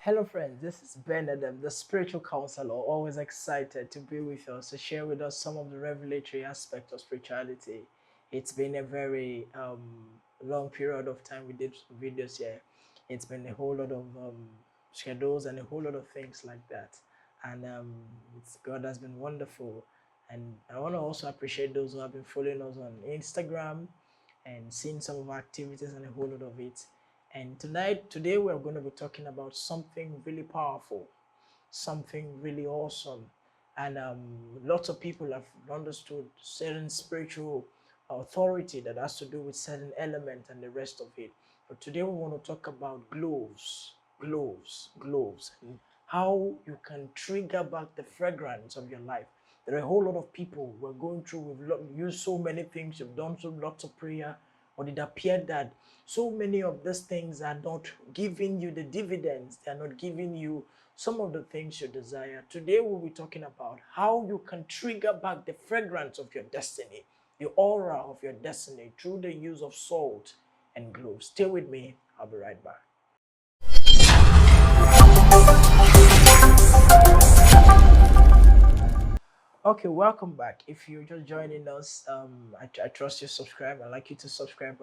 Hello, friends. This is Ben Adam, the spiritual counselor. Always excited to be with us to share with us some of the revelatory aspects of spirituality. It's been a very long period of time we did videos here. It's been a whole lot of schedules and a whole lot of things like that. And God has been wonderful. And I want to also appreciate those who have been following us on Instagram and seeing some of our activities and a whole lot of it. And today we're going to be talking about something really powerful, something really awesome. And lots of people have understood certain spiritual authority that has to do with certain element and the rest of it. But today we want to talk about gloves, and how you can trigger back the fragrance of your life. There are a whole lot of people we're going through. We've used so many things. We've done so lots of prayer, but it appeared that so many of these things are not giving you the dividends. They are not giving you some of the things you desire. Today we'll be talking about how you can trigger back the fragrance of your destiny, the aura of your destiny through the use of salt and cloves. Stay with me. I'll be right back. Okay, welcome back. If you're just joining us, I trust you subscribe. I'd like you to subscribe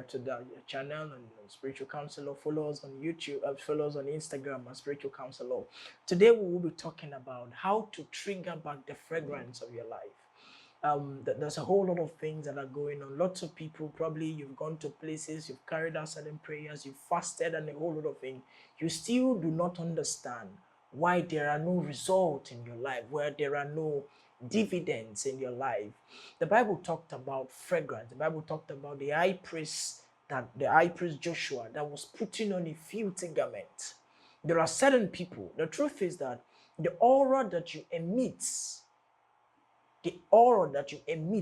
to the channel and Spiritual Counselor. Follow us on YouTube, follow us on Instagram and Spiritual Counselor. Today we will be talking about how to trigger back the fragrance of your life. There's a whole lot of things that are going on. Lots of people, probably you've gone to places, you've carried out certain prayers, you've fasted and a whole lot of things. You still do not understand why there are no results in your life, where there are no dividends in your life. The Bible talked about fragrance. The Bible talked about the high priest Joshua that was putting on a filthy garment. There are certain people. The truth is that the aura that you emit,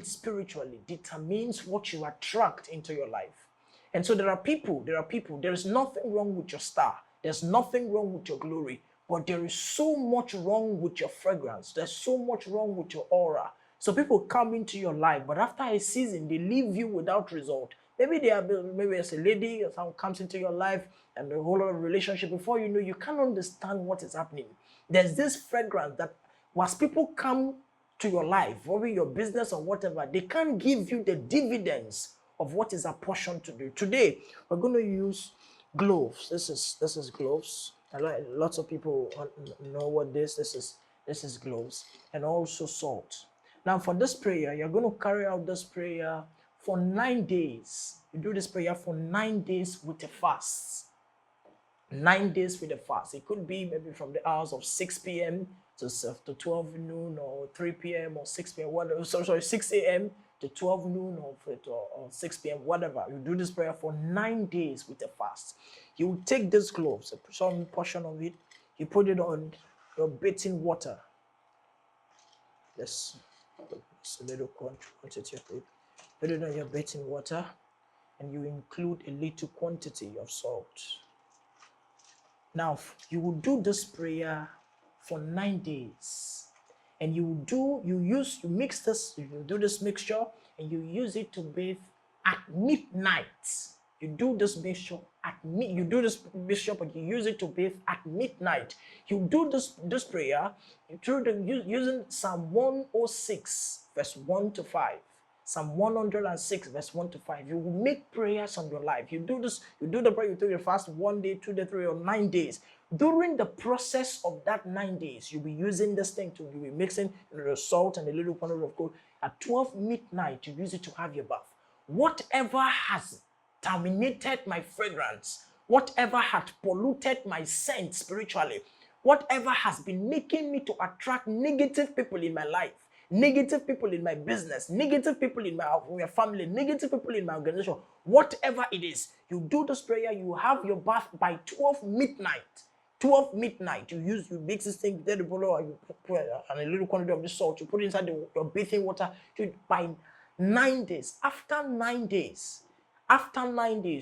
spiritually determines what you attract into your life. And so there are people, there is nothing wrong with your star. There's nothing wrong with your glory. But there is so much wrong with your fragrance. There's so much wrong with your aura. So people come into your life, but after a season, they leave you without result. Maybe it's a lady or someone comes into your life and a whole lot of relationship. Before you know, you can't understand what is happening. There's this fragrance that once people come to your life, or your business or whatever, they can't give you the dividends of what is apportioned to do. Today, we're going to use cloves. This is cloves. Lots of people know what this is cloves, and also salt. Now for this prayer, you're going to carry out this prayer for 9 days. You do this prayer for 9 days with a fast. 9 days with a fast. It could be maybe from the hours of 6 p.m. to 12 noon, or 3 p.m. or 6 p.m. Whatever. Sorry, 6 a.m. to 12 noon, or 6 p.m. Whatever. You do this prayer for 9 days with a fast. You will take these cloves, some portion of it, you put it on your bathing water. Yes, it's a little quantity of it. Put it on your bathing water, and you include a little quantity of salt. Now, you will do this prayer for 9 days. And you do this mixture, and you use it to bathe at midnight. You do this mixture, but you use it to bathe at midnight. You do this prayer using Psalm 106, verse 1 to 5. Psalm 106, verse 1 to 5. You will make prayers on your life. You do the prayer, you do your fast 1 day, 2 days, 3 or 9 days. During the process of that 9 days, you'll be using this thing you'll be mixing the salt and a little quantity of gold. At 12 midnight, you use it to have your bath. Whatever has terminated my fragrance, whatever had polluted my scent spiritually, whatever has been making me to attract negative people in my life, negative people in my business, negative people in my family, negative people in my organization, whatever it is, you do this prayer, you have your bath by 12 midnight. 12 midnight, you mix this thing, then you put and a little quantity of this salt, you put it inside your bathing water by 9 days. After 9 days,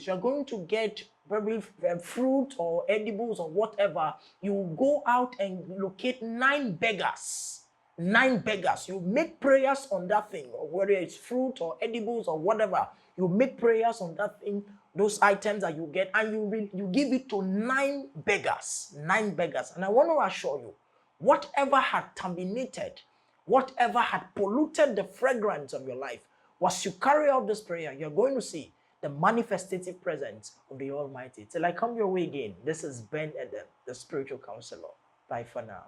you're going to get probably fruit or edibles or whatever. You go out and locate 9 beggars. 9 beggars. You make prayers on that thing, or whether it's fruit or edibles or whatever. You make prayers on that thing, those items that you get, and you give it to 9 beggars. 9 beggars. And I want to assure you, whatever had terminated, whatever had polluted the fragrance of your life, once you carry out this prayer, you're going to see the manifestative presence of the Almighty. Till I come your way again, this is Ben Eden, the spiritual counselor. Bye for now.